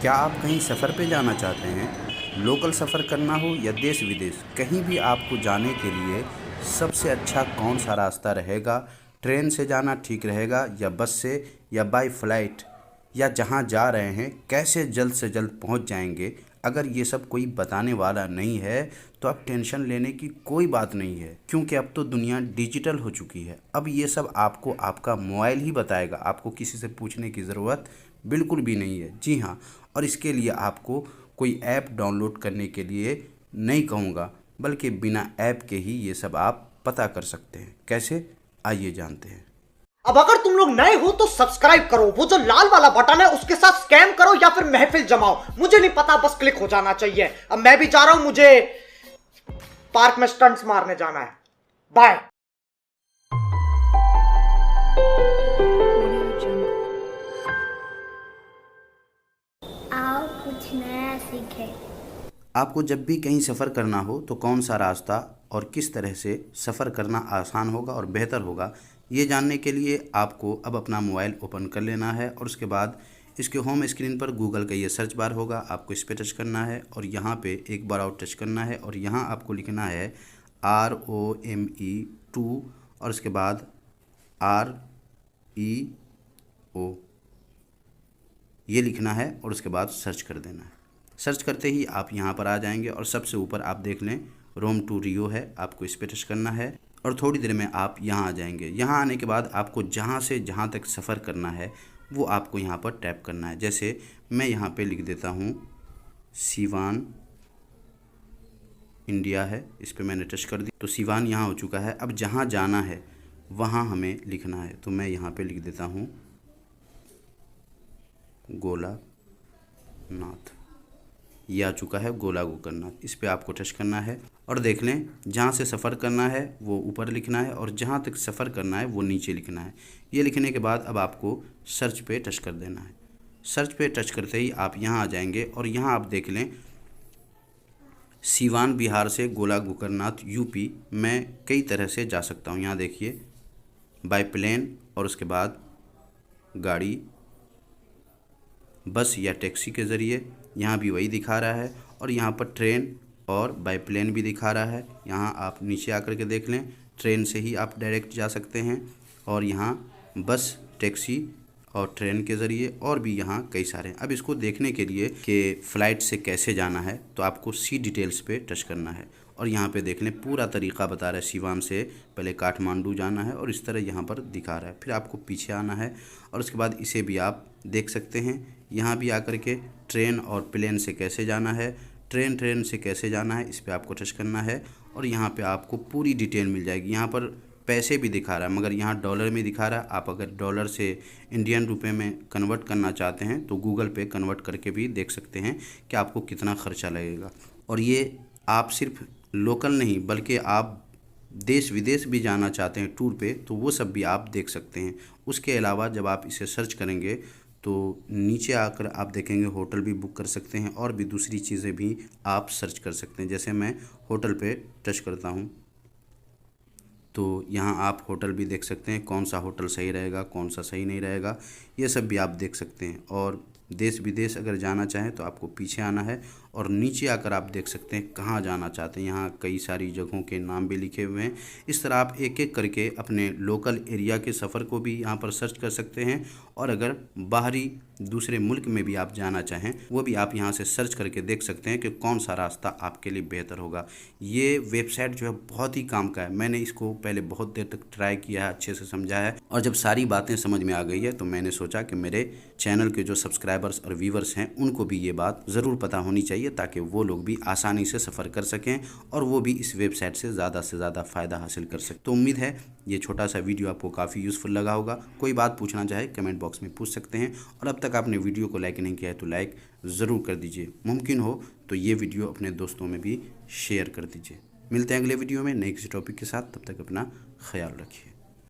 क्या आप कहीं सफ़र पे जाना चाहते हैं? लोकल सफ़र करना हो या देश विदेश, कहीं भी आपको जाने के लिए सबसे अच्छा कौन सा रास्ता रहेगा? ट्रेन से जाना ठीक रहेगा या बस से या बाय फ्लाइट, या जहां जा रहे हैं कैसे जल्द से जल्द पहुंच जाएंगे? अगर ये सब कोई बताने वाला नहीं है तो अब टेंशन लेने की कोई बात नहीं है, क्योंकि अब तो दुनिया डिजिटल हो चुकी है। अब ये सब आपको आपका मोबाइल ही बताएगा, आपको किसी से पूछने की ज़रूरत बिल्कुल भी नहीं है। जी हाँ, और इसके लिए आपको कोई ऐप डाउनलोड करने के लिए नहीं कहूँगा, बल्कि बिना ऐप के ही ये सब आप पता कर सकते हैं। कैसे, आइए जानते हैं। अब अगर तुम लोग नए हो तो सब्सक्राइब करो, वो जो लाल वाला बटन है उसके साथ स्कैम करो या फिर महफिल जमाओ, मुझे नहीं पता, बस क्लिक हो जाना चाहिए। अब मैं भी जा रहा हूं, मुझे पार्क में स्टंट्स मारने जाना है। बाय। आओ कुछ नया सीखें। आपको जब भी कहीं सफ़र करना हो तो कौन सा रास्ता और किस तरह से सफ़र करना आसान होगा और बेहतर होगा, ये जानने के लिए आपको अब अपना मोबाइल ओपन कर लेना है। और उसके बाद इसके होम स्क्रीन पर गूगल का ये सर्च बार होगा, आपको इस पर टच करना है और यहाँ पे एक बार और टच करना है और यहाँ आपको लिखना है ROME2 और उसके बाद REO, ये लिखना है और उसके बाद सर्च कर देना है। सर्च करते ही आप यहाँ पर आ जाएंगे और सबसे ऊपर आप देख लें रोम टू रियो है, आपको इस पर टच करना है और थोड़ी देर में आप यहाँ आ जाएंगे। यहाँ आने के बाद आपको जहाँ से जहाँ तक सफ़र करना है वो आपको यहाँ पर टैप करना है। जैसे मैं यहाँ पे लिख देता हूँ सीवान इंडिया है, इस पर मैंने टच कर दी तो सीवान यहाँ हो चुका है। अब जहाँ जाना है वहाँ हमें लिखना है, तो मैं यहाँ पे लिख देता हूँ गोला नाथ, ये आ चुका है गोला गोकर्णनाथ। इस पे आपको टच करना है और देख लें जहाँ से सफ़र करना है वो ऊपर लिखना है और जहाँ तक सफ़र करना है वो नीचे लिखना है। ये लिखने के बाद अब आपको सर्च पे टच कर देना है। सर्च पे टच करते ही आप यहाँ आ जाएंगे और यहाँ आप देख लें सीवान बिहार से गोला गोकर्णनाथ यूपी मैं कई तरह से जा सकता हूँ। यहाँ देखिए बाय प्लेन और उसके बाद गाड़ी, बस या टैक्सी के ज़रिए, यहाँ भी वही दिखा रहा है और यहाँ पर ट्रेन और बाय प्लेन भी दिखा रहा है। यहाँ आप नीचे आकर के देख लें, ट्रेन से ही आप डायरेक्ट जा सकते हैं और यहाँ बस, टैक्सी और ट्रेन के ज़रिए और भी यहाँ कई सारे हैं। अब इसको देखने के लिए कि फ़्लाइट से कैसे जाना है तो आपको सी डिटेल्स पे टच करना है और यहाँ पे देख लें पूरा तरीका बता रहा है। सीवान से पहले काठमांडू जाना है और इस तरह यहाँ पर दिखा रहा है। फिर आपको पीछे आना है और उसके बाद इसे भी आप देख सकते हैं। यहाँ भी आकर के ट्रेन और प्लेन से कैसे जाना है, ट्रेन से कैसे जाना है, इस पर आपको टच करना है और यहाँ पे आपको पूरी डिटेल मिल जाएगी। यहाँ पर पैसे भी दिखा रहा है मगर यहाँ डॉलर में दिखा रहा है। आप अगर डॉलर से इंडियन रुपए में कन्वर्ट करना चाहते हैं तो गूगल पे कन्वर्ट करके भी देख सकते हैं कि आपको कितना ख़र्चा लगेगा। और ये आप सिर्फ लोकल नहीं बल्कि आप देश विदेश भी जाना चाहते हैं टूर पे तो वो सब भी आप देख सकते हैं। उसके अलावा जब आप इसे सर्च करेंगे तो नीचे आकर आप देखेंगे होटल भी बुक कर सकते हैं और भी दूसरी चीज़ें भी आप सर्च कर सकते हैं। जैसे मैं होटल पे टच करता हूँ तो यहाँ आप होटल भी देख सकते हैं, कौन सा होटल सही रहेगा कौन सा सही नहीं रहेगा, ये सब भी आप देख सकते हैं। और देश विदेश अगर जाना चाहें तो आपको पीछे आना है और नीचे आकर आप देख सकते हैं कहाँ जाना चाहते हैं। यहाँ कई सारी जगहों के नाम भी लिखे हुए हैं। इस तरह आप एक एक करके अपने लोकल एरिया के सफ़र को भी यहाँ पर सर्च कर सकते हैं और अगर बाहरी दूसरे मुल्क में भी आप जाना चाहें वो भी आप यहाँ से सर्च करके देख सकते हैं कि कौन सा रास्ता आपके लिए बेहतर होगा। ये वेबसाइट जो है बहुत ही काम का है। मैंने इसको पहले बहुत देर तक ट्राई किया है, अच्छे से समझा है और जब सारी बातें समझ में आ गई है तो मैंने सोचा कि मेरे चैनल के जो सब्सक्राइबर्स और व्यूवर्स हैं उनको भी ये बात ज़रूर पता होनी चाहिए ताकि वो लोग भी आसानी से सफ़र कर सकें और वो भी इस वेबसाइट से ज़्यादा फ़ायदा हासिल कर सकें। तो उम्मीद है ये छोटा सा वीडियो आपको काफ़ी यूज़फुल लगा होगा। कोई बात पूछना चाहे कमेंट बॉक्स में पूछ सकते हैं और अब तक आपने वीडियो को लाइक नहीं किया है तो लाइक ज़रूर कर दीजिए। मुमकिन हो तो ये वीडियो अपने दोस्तों में भी शेयर कर दीजिए। मिलते हैं अगले वीडियो में नए किसी टॉपिक के साथ, तब तक अपना ख्याल रखिए।